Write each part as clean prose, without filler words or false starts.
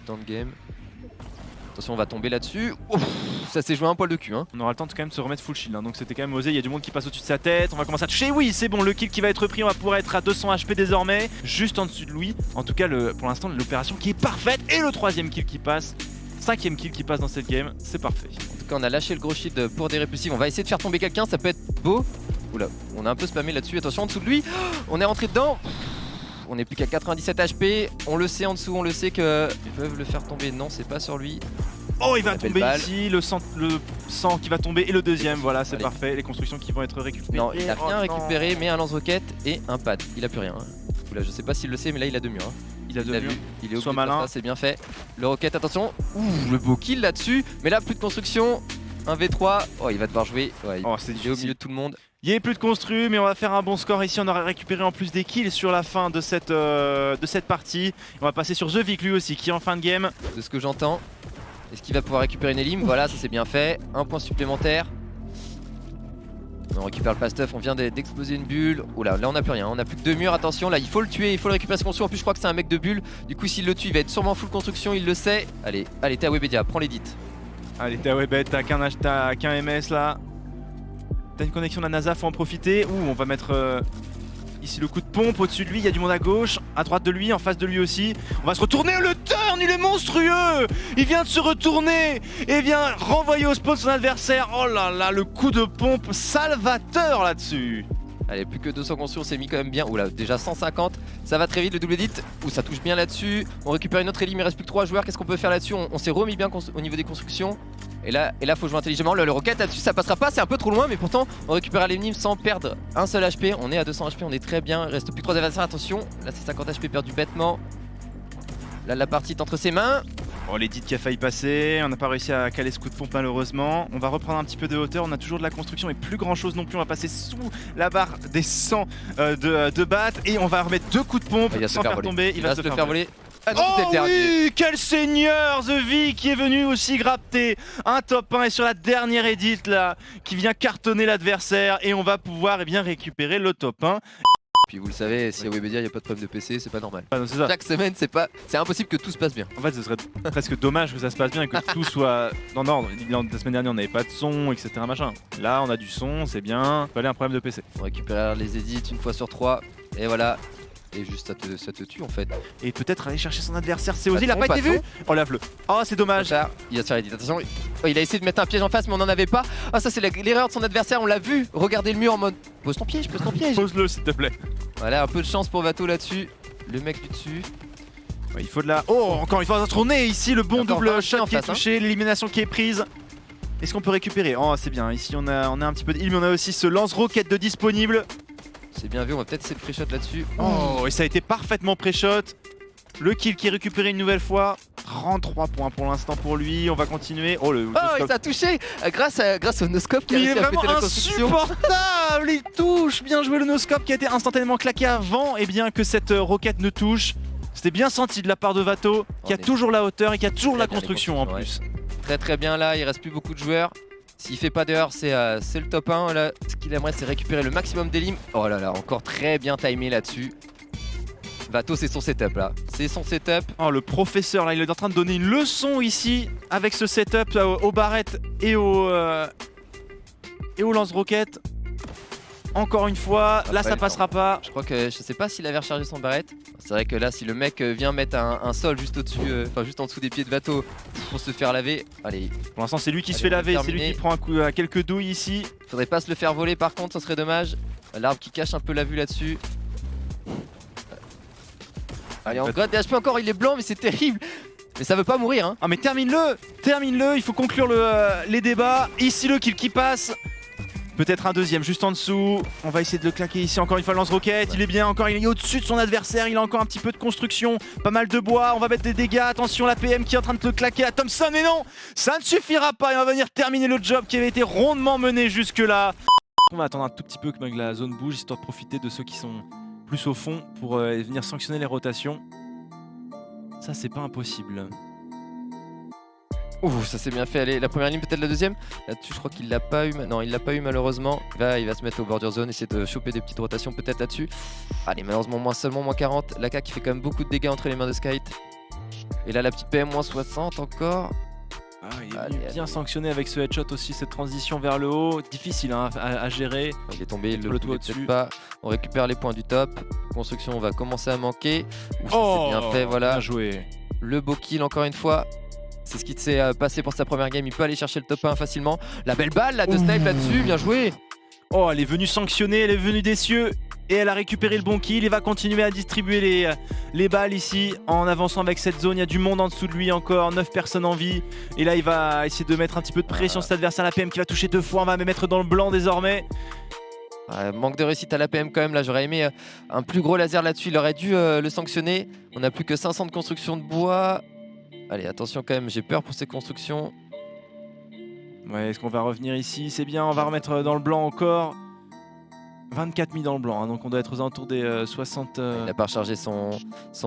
temps de game. Attention, on va tomber là-dessus. Ça s'est joué un poil de cul. Hein. On aura le temps de quand même de se remettre full shield, hein. Donc c'était quand même osé. Il y a du monde qui passe au-dessus de sa tête. On va commencer à toucher. Oui, c'est bon, le kill qui va être pris. On va pouvoir être à 200 HP désormais, juste en dessus de lui. En tout cas, pour l'instant, l'opération qui est parfaite. Et le 3ème kill qui passe. 5ème kill qui passe dans cette game. C'est parfait. En tout cas, on a lâché le gros shield pour des répulsifs. On va essayer de faire tomber quelqu'un. Ça peut être beau. Oula, on a un peu spammé là-dessus. Attention, en dessous de lui. On est rentré dedans. On est plus qu'à 97 HP. On le sait en dessous. On le sait qu'ils peuvent le faire tomber. Non, c'est pas sur lui. Oh, il va tomber ici, le sang qui va tomber et le 2ème, voilà, c'est parfait, les constructions qui vont être récupérées. Non, il a rien récupéré, mais un lance-roquette et un pad, il a plus rien. Oula, je sais pas s'il le sait, mais là il a 2 murs. Hein. Il a 2 murs, il est sois malin. C'est bien fait. Le roquette, attention, le beau kill là-dessus, mais là plus de construction, un V3, oh il va devoir jouer, ouais, il est au milieu de tout le monde. Il n'y a plus de construit, mais on va faire un bon score ici. On aura récupéré en plus des kills sur la fin de cette partie. On va passer sur The Vic lui aussi, qui est en fin de game. De ce que j'entends. Est-ce qu'il va pouvoir récupérer une élim? Voilà, ça c'est bien fait. Un point supplémentaire. On récupère le pass-stuff, on vient d'exploser une bulle. Oula, là on n'a plus rien, on n'a plus que 2 murs. Attention, là il faut le tuer, il faut le récupérer ce construction. En plus, je crois que c'est un mec de bulle. Du coup, s'il le tue, il va être sûrement full construction, il le sait. Allez, t'es à Webedia, prends l'édit. Allez, t'es à Webet, t'as qu'un MS là. T'as une connexion de la NASA, faut en profiter. Ouh, on va mettre ici le coup de pompe. Au-dessus de lui, il y a du monde à gauche, à droite de lui, en face de lui aussi. On va se retourner, le turn, il est monstrueux. Il vient de se retourner et vient renvoyer au spawn son adversaire. Oh là là, le coup de pompe salvateur là-dessus. Allez, plus que 200 construits, on s'est mis quand même bien. Oula, déjà 150, ça va très vite, le double edit. Ouh, ça touche bien là-dessus. On récupère une autre élim, il reste plus que 3 joueurs. Qu'est-ce qu'on peut faire là-dessus? On s'est remis bien au niveau des constructions. Et là, faut jouer intelligemment. Le rocket là-dessus, ça passera pas, c'est un peu trop loin, mais pourtant, on récupère l'élim sans perdre un seul HP. On est à 200 HP, on est très bien. Il reste plus que 3 adversaires, attention. Là, c'est 50 HP perdu bêtement. Là, la partie est entre ses mains. Oh, l'édit qui a failli passer, on n'a pas réussi à caler ce coup de pompe malheureusement. On va reprendre un petit peu de hauteur, on a toujours de la construction et plus grand chose non plus. On va passer sous la barre des 100 de battes et on va remettre 2 coups de pompe sans faire tomber. Il va se le faire voler. Ah non, oh oui, quel seigneur, The Vic qui est venu aussi gratter un top 1 et sur la dernière edit là, qui vient cartonner l'adversaire et on va pouvoir récupérer le top 1. Puis vous le savez, si à Webedia il n'y a pas de problème de PC, c'est pas normal. Ah non, ça. Chaque semaine, c'est impossible que tout se passe bien. En fait, ce serait presque dommage que ça se passe bien et que tout soit dans l'ordre. La semaine dernière, on n'avait pas de son, etc. Machin. Là, on a du son, c'est bien. Il fallait un problème de PC. On récupère les edits une fois sur 3 et voilà. Et juste ça te tue en fait. Et peut-être aller chercher son adversaire, c'est osé, il a pas été vu. Oh lave-le. Oh c'est dommage. Il va se faire edit, attention. Oh, il a essayé de mettre un piège en face mais on n'en avait pas. Ah ça c'est l'erreur de son adversaire, on l'a vu. Regardez le mur en mode pose ton piège, pose ton piège. Pose-le s'il te plaît. Voilà, un peu de chance pour Vato là-dessus. Le mec du dessus. Ouais, il faut de la... Oh encore une fois on se tourner ici, le bon double shot qui est touché, l'élimination qui est prise. Est-ce qu'on peut récupérer? Oh c'est bien, ici on a un petit peu de heal mais on a aussi ce lance-roquette de disponible. C'est bien vu, on va peut-être essayer de pré-shot là-dessus. Oh, et ça a été parfaitement pré-shot. Le kill qui est récupéré une nouvelle fois. 33 points pour l'instant pour lui. On va continuer. Oh, il s'est touché grâce au noscope qui a réussi à péter la construction. Il est vraiment insupportable. Il touche. Bien joué le noscope qui a été instantanément claqué avant bien que cette roquette ne touche. C'était bien senti de la part de Vato qui a toujours la hauteur et qui a toujours la construction en plus. Très très bien là, il reste plus beaucoup de joueurs. S'il fait pas d'heure, c'est le top 1. Là, ce qu'il aimerait, c'est récupérer le maximum d'élim. Oh là là, encore très bien timé là-dessus. Vato, c'est son setup là. C'est son setup. Oh, le professeur là, il est en train de donner une leçon ici avec ce setup aux barrettes et au lance-roquette. Encore une fois, là ça passera pas. Je crois que je sais pas s'il avait rechargé son barrette. C'est vrai que là, si le mec vient mettre un sol juste au-dessus, enfin juste en dessous des pieds de Vato pour se faire laver, allez. Pour l'instant, c'est lui qui se fait laver, c'est lui qui prend quelques douilles ici. Faudrait pas se le faire voler par contre, ça serait dommage. L'arbre qui cache un peu la vue là-dessus. Allez, en god HP encore, il est blanc, mais c'est terrible. Mais ça veut pas mourir hein. Ah mais termine-le, il faut conclure les débats. Ici le kill qui passe. Peut-être un deuxième juste en dessous. On va essayer de le claquer ici. Encore une fois, le lance-roquette. Il est bien. Encore, il est au-dessus de son adversaire. Il a encore un petit peu de construction. Pas mal de bois. On va mettre des dégâts. Attention, la PM qui est en train de le claquer à Thompson. Mais non, ça ne suffira pas. Il va venir terminer le job qui avait été rondement mené jusque-là. On va attendre un tout petit peu que la zone bouge, histoire de profiter de ceux qui sont plus au fond pour venir sanctionner les rotations. Ça, c'est pas impossible. Ouh, ça s'est bien fait. Allez, la première ligne, peut-être la deuxième. Là-dessus, je crois qu'il l'a pas eu. Non, il l'a pas eu malheureusement. Il va se mettre au border zone, essayer de choper des petites rotations peut-être là-dessus. Allez, malheureusement, seulement moins 40. Laka qui fait quand même beaucoup de dégâts entre les mains de Skyt. Et là la petite PM moins 60 encore. Ah, il est venu bien sanctionné avec ce headshot aussi, cette transition vers le haut. Difficile hein, à gérer. Il est tombé, le le toit peut-être dessus. pas. On récupère les points du top. Construction va commencer à manquer. Ouh, ça, Oh, c'est bien fait, voilà. bien joué. Le beau kill encore une fois. C'est ce qui s'est passé pour sa première game. Il peut aller chercher le top 1 facilement. La belle balle là, de snipe là-dessus, bien joué. Oh, elle est venue sanctionner, elle est venue des cieux. Et elle a récupéré le bon kill. Il va continuer à distribuer les balles ici en avançant avec cette zone. Il y a du monde en dessous de lui encore, 9 personnes en vie. Et là il va essayer de mettre un petit peu de pression sur cet adversaire. La PM qui va toucher 2 fois, on va me mettre dans le blanc désormais. Manque de réussite à la PM quand même. Là j'aurais aimé un plus gros laser là-dessus. Il aurait dû le sanctionner. On n'a plus que 500 de construction de bois. Allez attention quand même, j'ai peur pour ces constructions. Ouais, est-ce qu'on va revenir ici? C'est bien, on va remettre dans le blanc encore. 24 mis dans le blanc, hein, donc on doit être aux alentours des 60... Il n'a pas rechargé son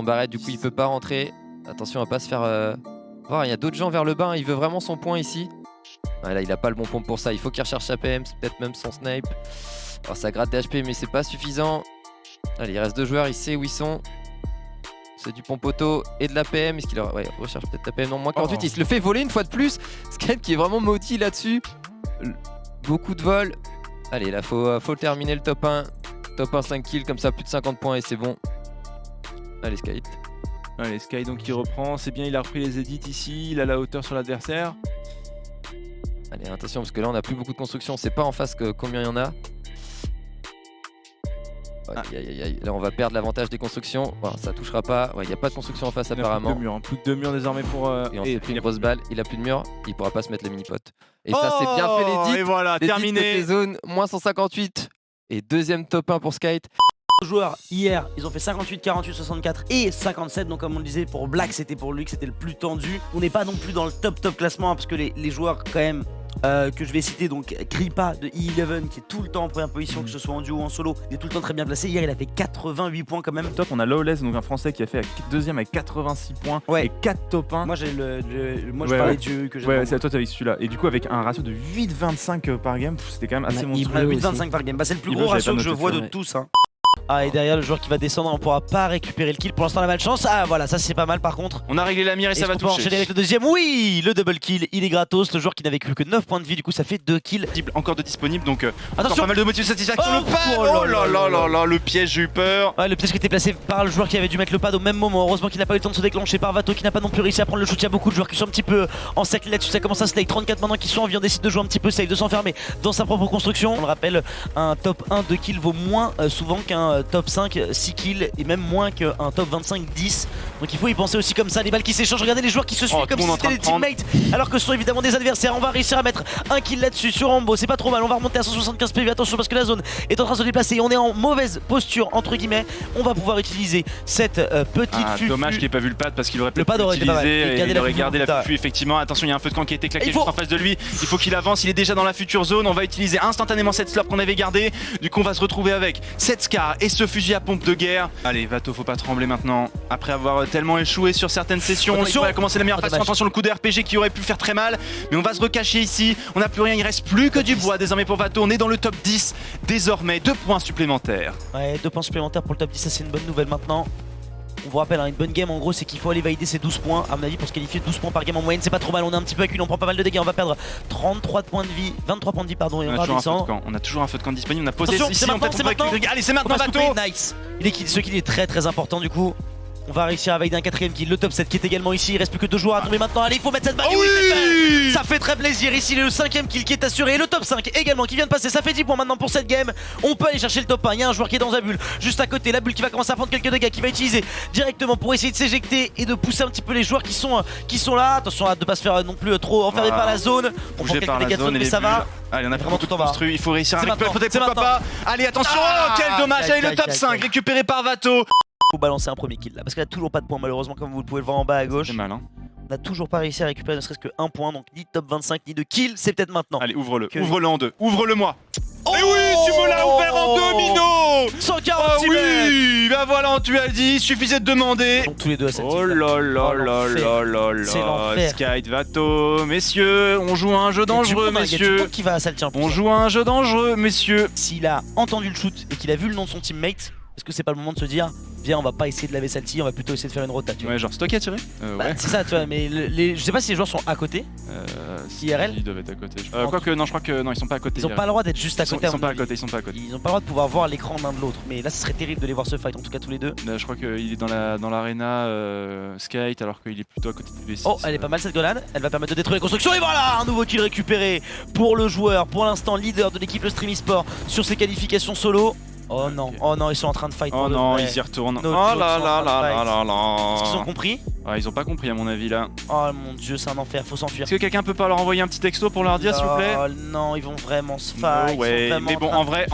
barrette, du coup il peut pas rentrer. Attention à pas se faire voir, il y a d'autres gens vers le bas, hein. Il veut vraiment son point ici. Ouais, là il a pas le bon pompe pour ça, il faut qu'il recherche sa PM, c'est peut-être même son snipe. Alors, ça gratte des HP mais c'est pas suffisant. Allez, il reste 2 joueurs, il sait où ils sont. C'est du pompe auto et de la PM. Est-ce qu'il recherche peut-être la PM? Non, moins 48, il se le fait voler une fois de plus. Skype qui est vraiment maudit là-dessus. Beaucoup de vols. Allez, là faut terminer le top 1. Top 1, 5 kills, comme ça plus de 50 points et c'est bon. Allez Sky. Allez, Sky donc qui reprend, c'est bien, il a repris les edits ici, il a la hauteur sur l'adversaire. Allez, attention parce que là on a plus beaucoup de construction, on sait pas en face combien il y en a. Aïe, aïe, aïe. Là on va perdre l'avantage des constructions. Bon, ça touchera pas. Il n'y a pas de construction en face apparemment. Plus que 2 murs désormais pour. Et on s'est pris une grosse balle. Il a plus de mur. Il pourra pas se mettre les mini-potes. Et ça c'est bien fait l'édit. Et voilà, terminé. Zone, moins 158. Et deuxième top 1 pour Skype. Joueurs hier ils ont fait 58, 48, 64 et 57, donc comme on le disait pour Black c'était pour lui que c'était le plus tendu. On n'est pas non plus dans le top classement hein, parce que les joueurs quand même que je vais citer, donc Kripa de E11 qui est tout le temps en première position, que ce soit en duo ou en solo, il est tout le temps très bien placé. Hier il a fait 88 points quand même. Top, on a Lawless, donc un français qui a fait deuxième avec 86 points et 4 top 1. Moi j'ai je parlais du que j'ai. Ouais, c'est à toi avec celui-là. Et du coup avec un ratio de 8,25 par game, c'était quand même assez monstrueux. 8,25 par game, bah, c'est le plus gros ratio que je vois de tous hein. Ah, et derrière le joueur qui va descendre, on pourra pas récupérer le kill. Pour l'instant, on a malchance. Ah, voilà, ça c'est pas mal par contre. On a réglé la mire et ça va toucher. Enchaîner avec le deuxième. Oui, le double kill, il est gratos. Le joueur qui n'avait plus que 9 points de vie, du coup, ça fait 2 kills. Encore de disponible, donc attention, pas mal de motifs de satisfaction. Oh là là, le piège, j'ai eu peur. Ouais, le piège qui était placé par le joueur qui avait dû mettre le pad au même moment. Heureusement qu'il n'a pas eu le temps de se déclencher par Vato, qui n'a pas non plus réussi à prendre le shoot. Il y a beaucoup de joueurs qui sont un petit peu encerclés là-dessus. Ça commence à slay. 34 maintenant qui sont en vie. On décide de jouer un petit peu safe, de s'enfermer dans sa propre construction. On le rappelle, un top 1 de kills vaut moins souvent qu'un top 5 6 kills et même moins qu'un top 25 10. Donc il faut y penser aussi comme ça. Les balles qui s'échangent. Regardez les joueurs qui se suivent comme si c'était des teammates alors que ce sont évidemment des adversaires. On va réussir à mettre un kill là-dessus sur Rambo. C'est pas trop mal. On va remonter à 175 PV. Attention parce que la zone est en train de se déplacer. On est en mauvaise posture entre guillemets. On va pouvoir utiliser cette petite fufu. Dommage qu'il n'ait pas vu le pad parce qu'il aurait pu l'utiliser. Il aurait gardé la fufu effectivement. Attention, il y a un feu de camp qui a été claqué juste en face de lui. Il faut qu'il avance. Il est déjà dans la future zone. On va utiliser instantanément cette slurp qu'on avait gardée. Du coup on va se retrouver avec cette Scar et ce fusil à pompe de guerre. Allez Vato, faut pas trembler maintenant. Après avoir tellement échoué sur certaines sessions, il va commencer la meilleure façon. Attention, le coup de RPG qui aurait pu faire très mal. Mais on va se recacher ici. On n'a plus rien, il reste plus que du bois désormais pour Vato. On est dans le top 10 désormais. 2 points supplémentaires. Ouais, 2 points supplémentaires pour le top 10, ça c'est une bonne nouvelle maintenant. On vous rappelle, hein, une bonne game en gros c'est qu'il faut aller valider ces 12 points. À mon avis pour se qualifier 12 points par game en moyenne c'est pas trop mal. On est un petit peu acculé, on prend pas mal de dégâts. On va perdre 33 points de vie, 23 points de vie pardon. Et on a toujours un feu de camp disponible. On a posé ici, c'est maintenant. Allez c'est maintenant Vato. Nice. Ce kill est très important du coup. On va réussir à valider un 4ème kill, le top 7 qui est également ici. Il reste plus que 2 joueurs à tomber maintenant. Allez, il faut mettre cette balle. Oui, ça fait très plaisir. Ici, le 5ème kill qui est assuré. Et le top 5 également qui vient de passer. Ça fait 10 points maintenant pour cette game. On peut aller chercher le top 1. Il y a un joueur qui est dans la bulle juste à côté. La bulle qui va commencer à prendre quelques dégâts, qui va utiliser directement pour essayer de s'éjecter et de pousser un petit peu les joueurs qui sont là. Attention à ne pas se faire non plus trop enfermer par la zone. On prend quelques dégâts de zone, mais ça va. Allez, on a vraiment tout construit. Il faut réussir à récupérer. Peut-être pourquoi pas. Allez, attention. Quel dommage. Allez, le top 5 récupéré par Vato. Faut balancer un premier kill là parce qu'il a toujours pas de points malheureusement comme vous le pouvez le voir en bas à gauche. C'est mal hein. On n'a toujours pas réussi à récupérer ne serait-ce que 1 point, donc ni top 25 ni de kill, c'est peut-être maintenant. Allez ouvre-le, ouvre-le en deux, ouvre-le moi. Oh et oui, tu me l'as ouvert en deux Mino. 146 oui, bah voilà, tu as dit, suffisait de demander. Donc tous les deux à cette oh là là là là là là. Sky, Vato, messieurs, on joue à un jeu dangereux messieurs. Qui va à Salty, on joue à un jeu dangereux messieurs. S'il a entendu le shoot et qu'il a vu le nom de son teammate, est-ce que c'est pas le moment de se dire viens, on va pas essayer de laver celle-ci, on va plutôt essayer de faire une rota. Tu vois. Ouais, genre, c'est toi qui as tiré Bah, c'est ça, tu vois, mais je sais pas si les joueurs sont à côté. IRL. Ils doivent être à côté. Quoique, non, je crois que non, ils sont pas à côté. Ils ont pas le droit d'être juste à côté. Ils sont pas à côté, ils sont pas à côté. Ils ont pas le droit de pouvoir voir l'écran l'un de l'autre. Mais là, ce serait terrible de les voir se fight, en tout cas tous les deux. Je crois qu'il est dans l'arena Skate alors qu'il est plutôt à côté du V6. Oh, elle est pas mal cette grenade. Elle va permettre de détruire les constructions. Et voilà, un nouveau kill récupéré pour le joueur, pour l'instant leader de l'équipe le Stream eSport sur ses qualifications solo. Oh non, Okay. oh non, ils sont en train de fight. Oh non, ils y retournent. Nos Oh jokes là sont là en train de là fight. là là. Est-ce qu'ils ont compris? Ah, ils ont pas compris à mon avis là. Oh mon dieu, c'est un enfer, faut s'enfuir. Est-ce que quelqu'un peut pas leur envoyer un petit texto pour leur dire s'il vous plaît? Oh non, ils vont vraiment se fight. Ouais, mais bon, en vrai,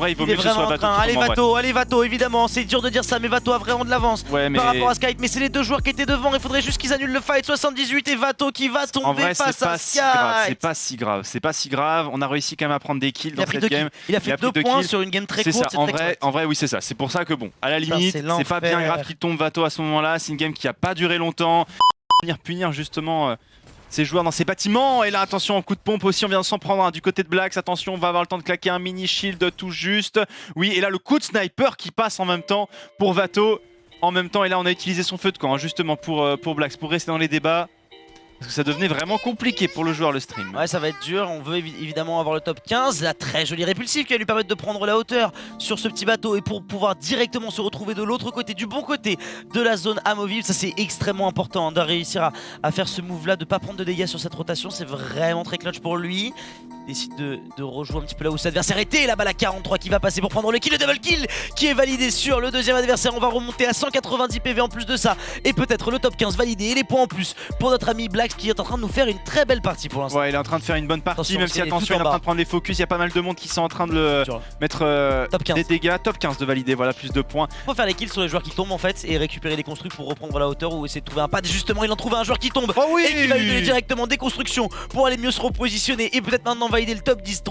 il vaut mieux que ce soit Vato. Allez Vato, évidemment, c'est dur de dire ça, mais Vato a vraiment de l'avance mais... par rapport à Skype. Mais c'est les deux joueurs qui étaient devant, il faudrait juste qu'ils annulent le fight. 78 et Vato qui va tomber en vrai, face à Skype. C'est pas si grave, on a réussi quand même à prendre des kills dans cette game. Il a fait 2 points sur une game très courte. En vrai, oui, c'est ça. C'est pour ça que bon, à la limite, c'est pas bien grave qu'il tombe Vato à ce moment-là. C'est une game qui a pas duré longtemps. Venir punir justement ces joueurs dans ces bâtiments. Et là, attention, en coup de pompe aussi, on vient de s'en prendre du côté de Blacks. Attention, on va avoir le temps de claquer un mini shield tout juste. Oui, et là, le coup de sniper qui passe en même temps pour Vato. En même temps, et là, on a utilisé son feu de camp justement pour Blacks, pour rester dans les débats. Parce que ça devenait vraiment compliqué pour le joueur le stream. Ouais, ça va être dur, on veut évidemment avoir le top 15, la très jolie répulsive qui va lui permettre de prendre la hauteur sur ce petit bateau et pour pouvoir directement se retrouver de l'autre côté, du bon côté de la zone amovible. Ça c'est extrêmement important de réussir à faire ce move là, de pas prendre de dégâts sur cette rotation, c'est vraiment très clutch pour lui. Il décide de rejouer un petit peu là où cet adversaire était, là-bas la 43 qui va passer pour prendre le kill, le double kill qui est validé sur le deuxième adversaire. On va remonter à 190 PV en plus de ça et peut-être le top 15 validé et les points en plus pour notre ami Black qui est en train de nous faire une très belle partie pour l'instant. Ouais, il est en train de faire une bonne partie, attention, même si attention, il est en train de prendre les focus. Il y a pas mal de monde qui sont en train de le mettre top 15. Des dégâts. Top 15 de valider, voilà, plus de points. Il faut faire les kills sur les joueurs qui tombent en fait et récupérer les constructs pour reprendre la hauteur ou essayer de trouver un pad. Justement, il en trouve un joueur qui tombe et qui va lui donner directement des constructions pour aller mieux se repositionner et peut-être maintenant valider le top 10.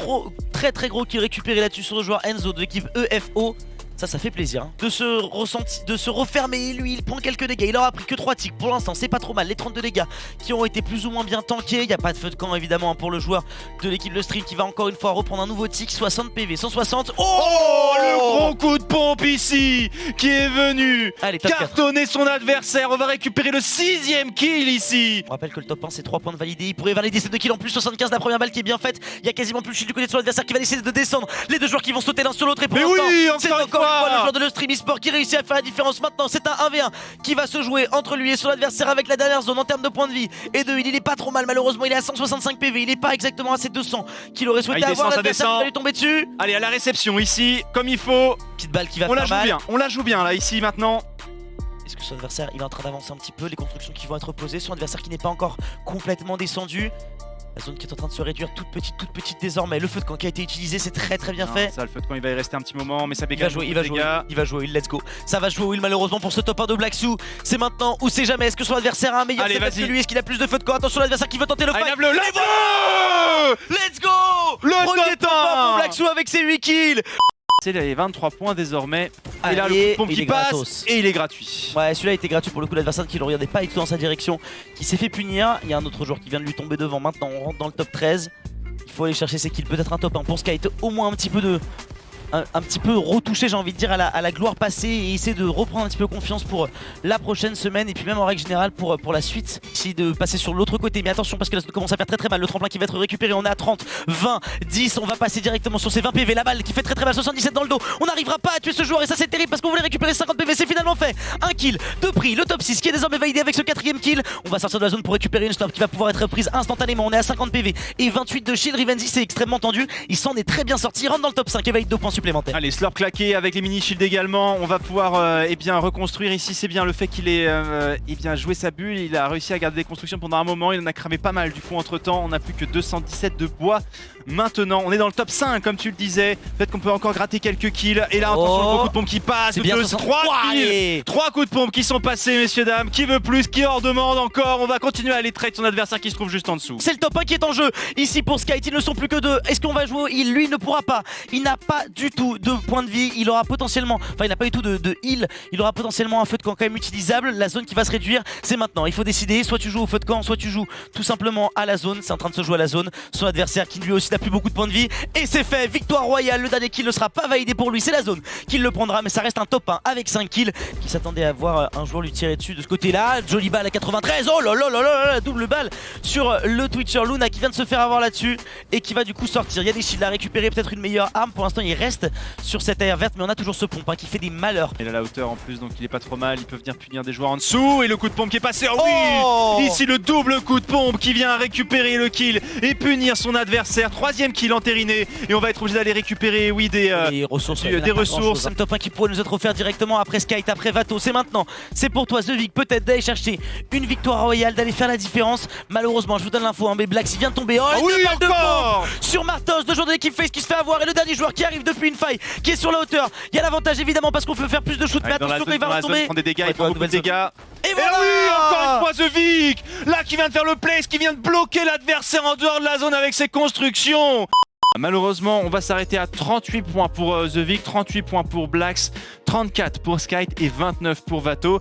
Très gros qui est récupéré là-dessus sur le joueur Enzo de l'équipe EFO. Ça fait plaisir hein. de se refermer. Lui il prend quelques dégâts, il aura pris que 3 ticks pour l'instant, c'est pas trop mal. Les 32 dégâts qui ont été plus ou moins bien tankés. Il n'y a pas de feu de camp évidemment pour le joueur de l'équipe Le Stream qui va encore une fois reprendre un nouveau tick. 60 PV, 160. Oh le gros coup de pompe ici qui est venu cartonner son adversaire. On va récupérer le 6ème kill ici. On rappelle que le top 1 c'est 3 points de validé. Il pourrait valider ces 2 kills en plus. 75 la première balle qui est bien faite. Il y a quasiment plus de shield du côté de son adversaire qui va essayer de descendre. Les deux joueurs qui vont sauter l'un sur l'autre et pour l'instant c'est encore le joueur de Le Stream eSport qui réussit à faire la différence. Maintenant c'est un 1v1 qui va se jouer entre lui et son adversaire avec la dernière zone en termes de points de vie et de heal. Il est pas trop mal malheureusement, il est à 165 PV, il est pas exactement à ses 200 qu'il aurait souhaité avoir. L'adversaire qui va lui tomber dessus. Allez, à la réception ici comme il faut. Petite balle qui va faire mal. On la joue bien là ici maintenant. Est-ce que son adversaire il est en train d'avancer un petit peu, les constructions qui vont être posées, son adversaire qui n'est pas encore complètement descendu. La zone qui est en train de se réduire toute petite désormais. Le feu de camp qui a été utilisé, c'est très bien fait. Ça, le feu de camp il va y rester un petit moment, mais ça il va jouer, let's go. Ça va jouer au heal malheureusement pour ce top 1 de Blacksoo. C'est maintenant ou c'est jamais. Est-ce que son adversaire a un meilleur setup que lui? Est-ce qu'il a plus de feu de camp? Attention l'adversaire qui veut tenter le fight. Let's go. Premier top 1 pour Blacksoo avec ses 8 kills. C'est les 23 points désormais. Et là le coup de pompe qui passe et il est gratuit. Ouais, celui-là était gratuit pour le coup. L'adversaire qui le regardait pas du tout dans sa direction, qui s'est fait punir. Il y a un autre joueur qui vient de lui tomber devant. Maintenant on rentre dans le top 13. Il faut aller chercher ses kills, peut-être un top 1 pour Skype, au moins un petit peu retouché, j'ai envie de dire, à la gloire passée et essayer de reprendre un petit peu confiance pour la prochaine semaine et puis même en règle générale pour la suite, essayer de passer sur l'autre côté. Mais attention parce que là ça commence à faire très mal. Le tremplin qui va être récupéré, on est à 30, 20, 10, on va passer directement sur ces 20 PV. La balle qui fait très mal, 77 dans le dos. On n'arrivera pas à tuer ce joueur et ça c'est terrible parce qu'on voulait récupérer 50 PV. C'est finalement fait. Un kill de prix, le top 6 qui est désormais validé avec ce 4ème kill. On va sortir de la zone pour récupérer une stop qui va pouvoir être prise instantanément. On est à 50 PV et 28 de shield. Rivenzi c'est extrêmement tendu, il s'en est très bien sorti, il rentre dans le top 5 et valide 2 points supplémentaires. Allez, slurp claqué avec les mini shields également. On va pouvoir reconstruire ici. C'est bien le fait qu'il ait joué sa bulle. Il a réussi à garder des constructions pendant un moment. Il en a cramé pas mal du coup entre temps. On n'a plus que 217 de bois. Maintenant on est dans le top 5 comme tu le disais. Peut-être qu'on peut encore gratter quelques kills. Et là attention, le gros coup de pompe qui passe. 3 kills. 3 coups de pompe qui sont passés messieurs dames. Qui veut plus? Qui en demande encore? On va continuer à aller trade son adversaire qui se trouve juste en dessous. C'est le top 1 qui est en jeu ici pour Skype. Ils ne sont plus que 2. Est-ce qu'on va jouer? Lui ne pourra pas. Il n'a pas du tout de points de vie. Il aura potentiellement, il n'a pas du tout de heal. Il aura potentiellement un feu de camp quand même utilisable. La zone qui va se réduire, c'est maintenant. Il faut décider, soit tu joues au feu de camp, soit tu joues tout simplement à la zone. C'est en train de se jouer à la zone. Son adversaire qui lui aussi n'a plus beaucoup de points de vie. Et c'est fait, victoire royale. Le dernier kill ne sera pas validé pour lui, c'est la zone qui le prendra. Mais ça reste un top 1 avec 5 kills. Qui s'attendait à voir un joueur lui tirer dessus de ce côté-là. Jolie balle à 93. Oh là là là là là, double balle sur le Twitcher Luna qui vient de se faire avoir là-dessus. Et qui va du coup sortir. Il y a des shields à récupérer, peut-être une meilleure arme. Pour l'instant, il reste sur cette aire verte. Mais on a toujours ce pompe qui fait des malheurs. Il a la hauteur en plus, donc il est pas trop mal. Ils peuvent venir punir des joueurs en dessous. Et le coup de pompe qui est passé. Oh Oh oui, ici le double coup de pompe qui vient récupérer le kill et punir son adversaire. 3ème kill entériné. Et on va être obligé d'aller récupérer, oui, des ressources. des ressources. Un top 1 qui pourrait nous être offert directement après Skyt, après Vato. C'est maintenant. C'est pour toi, TheVic, peut-être d'aller chercher une victoire royale, d'aller faire la différence. Malheureusement, je vous donne l'info, mais Black vient de tomber. Oh, Ah oui, deux balles de encore pompe sur Martos, deux joueurs de l'équipe Face qui se fait avoir. Et le dernier joueur qui arrive depuis une faille, qui est sur la hauteur. Il y a l'avantage évidemment parce qu'on peut faire plus de shoot. Mais attention, il va retomber. Il prend des dégâts, Ouais, il prend beaucoup de dégâts. Et Et voilà, oui, encore une fois TheVic, là qui vient de faire le place, qui vient de bloquer l'adversaire en dehors de la zone avec ses constructions. Malheureusement, on va s'arrêter à 38 points pour TheVic, 38 points pour Blax, 34 pour Skyt et 29 pour Vato.